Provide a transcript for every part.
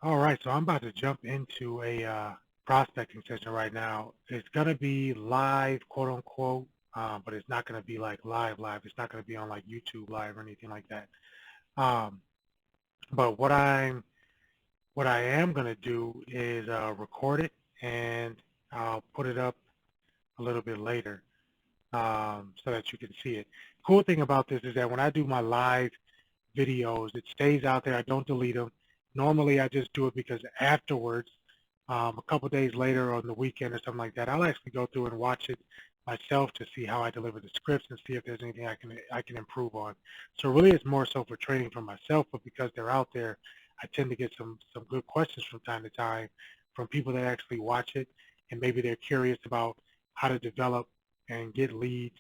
All right, so I'm about to jump into a prospecting session right now. It's going to be live, quote unquote, but it's not going to be like live. It's not going to be on like YouTube live or anything like that. Um, but what I am going to do is record it and I'll put it up a little bit later so that you can see it. Cool thing about this is that when I do my live videos. It stays out there. I don't delete them. Normally, I just do it because afterwards, a couple days later on the weekend or something like that, I'll actually go through and watch it myself to see how I deliver the scripts and see if there's anything I can improve on. So really, it's more so for training for myself, but because they're out there, I tend to get some good questions from time to time from people that actually watch it, and maybe they're curious about how to develop and get leads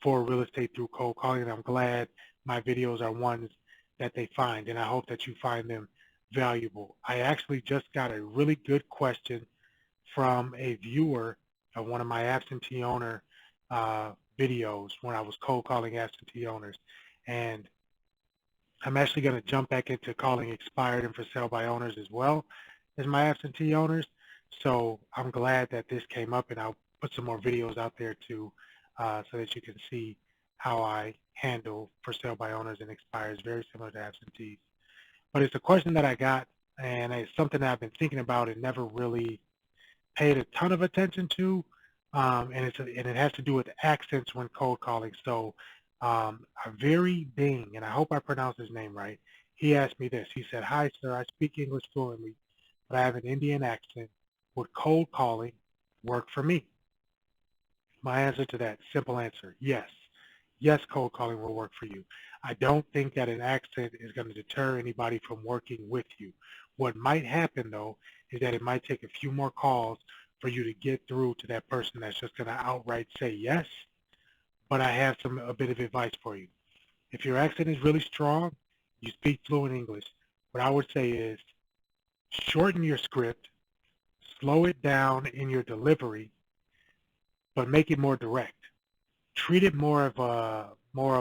for real estate through cold calling. And I'm glad my videos are ones that they find, and I hope that you find them valuable. I actually just got a really good question from a viewer of one of my absentee owner videos when I was cold calling absentee owners. And I'm actually going to jump back into calling expired and for sale by owners as well as my absentee owners. So I'm glad that this came up, and I'll put some more videos out there too so that you can see how I handle for sale by owners and expires, very similar to absentees. But it's a question that I got, and it's something that I've been thinking about and never really paid a ton of attention to, and it has to do with accents when cold calling. So a very Bing, and I hope I pronounced his name right, he asked me this. He said, "Hi, sir, I speak English fluently, but I have an Indian accent. Would cold calling work for me?" My answer to that, simple answer, yes. Yes, cold calling will work for you. I don't think that an accent is going to deter anybody from working with you. What might happen, though, is that it might take a few more calls for you to get through to that person that's just going to outright say yes. But I have a bit of advice for you. If your accent is really strong, you speak fluent English, what I would say is shorten your script, slow it down in your delivery, but make it more direct. Treat it more of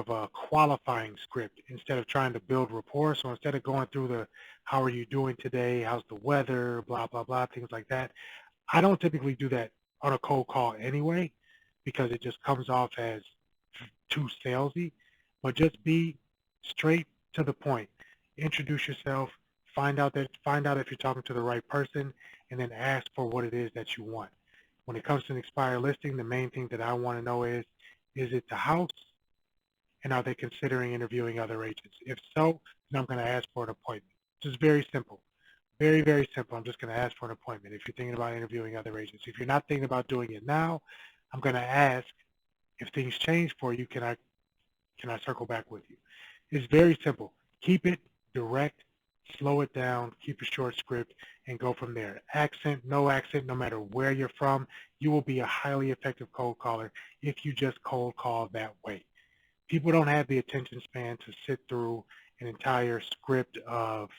a qualifying script instead of trying to build rapport. So instead of going through the how are you doing today, how's the weather, blah blah blah, things like that. I don't typically do that on a cold call anyway because it just comes off as too salesy. But just be straight to the point. Introduce yourself. Find out if you're talking to the right person, and then ask for what it is that you want. When it comes to an expired listing, the main thing that I want to know is it the house, and are they considering interviewing other agents? If so, then I'm going to ask for an appointment. Just very simple. Very, very simple. I'm just going to ask for an appointment if you're thinking about interviewing other agents. If you're not thinking about doing it now, I'm going to ask if things change for you, can I circle back with you? It's very simple. Keep it direct, slow it down, keep a short script, and go from there. Accent, no matter where you're from, you will be a highly effective cold caller if you just cold call that way. People don't have the attention span to sit through an entire script of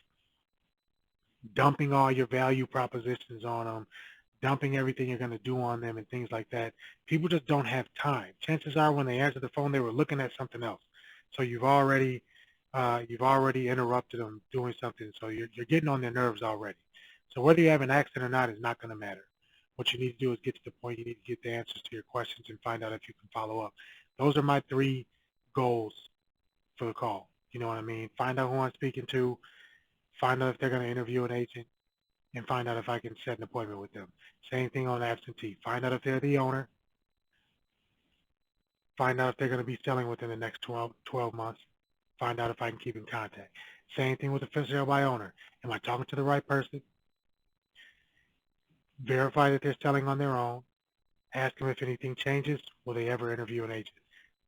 dumping all your value propositions on them, dumping everything you're going to do on them and things like that. People just don't have time. Chances are when they answer the phone, they were looking at something else. So you've already interrupted them doing something. So you're getting on their nerves already. So whether you have an accent or not is not going to matter. What you need to do is get to the point. You need to get the answers to your questions and find out if you can follow up. Those are my three goals for the call. You know what I mean? Find out who I'm speaking to, find out if they're going to interview an agent, and find out if I can set an appointment with them. Same thing on absentee. Find out if they're the owner. Find out if they're going to be selling within the next 12 months. Find out if I can keep in contact. Same thing with the for sale by owner. Am I talking to the right person? Verify that they're selling on their own. Ask them if anything changes. Will they ever interview an agent?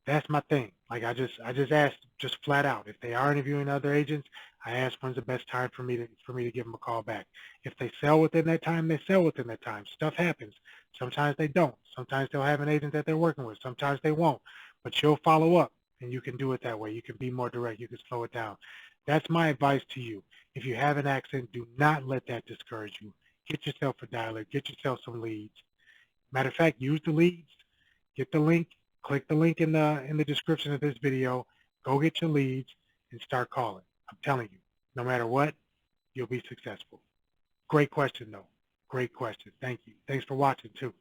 That's my thing. Like I just asked just flat out. If they are interviewing other agents, I ask when's the best time for me to give them a call back. If they sell within that time, they sell within that time. Stuff happens. Sometimes they don't. Sometimes they'll have an agent that they're working with. Sometimes they won't. But you'll follow up, and you can do it that way. You can be more direct. You can slow it down. That's my advice to you. If you have an accent, do not let that discourage you. Get yourself a dialer. Get yourself some leads. Matter of fact, use the leads. Get the link, click the link in the description of this video, go get your leads and start calling. I'm telling you, no matter what, you'll be successful. Great question, though. Great question. Thank you. Thanks for watching, too.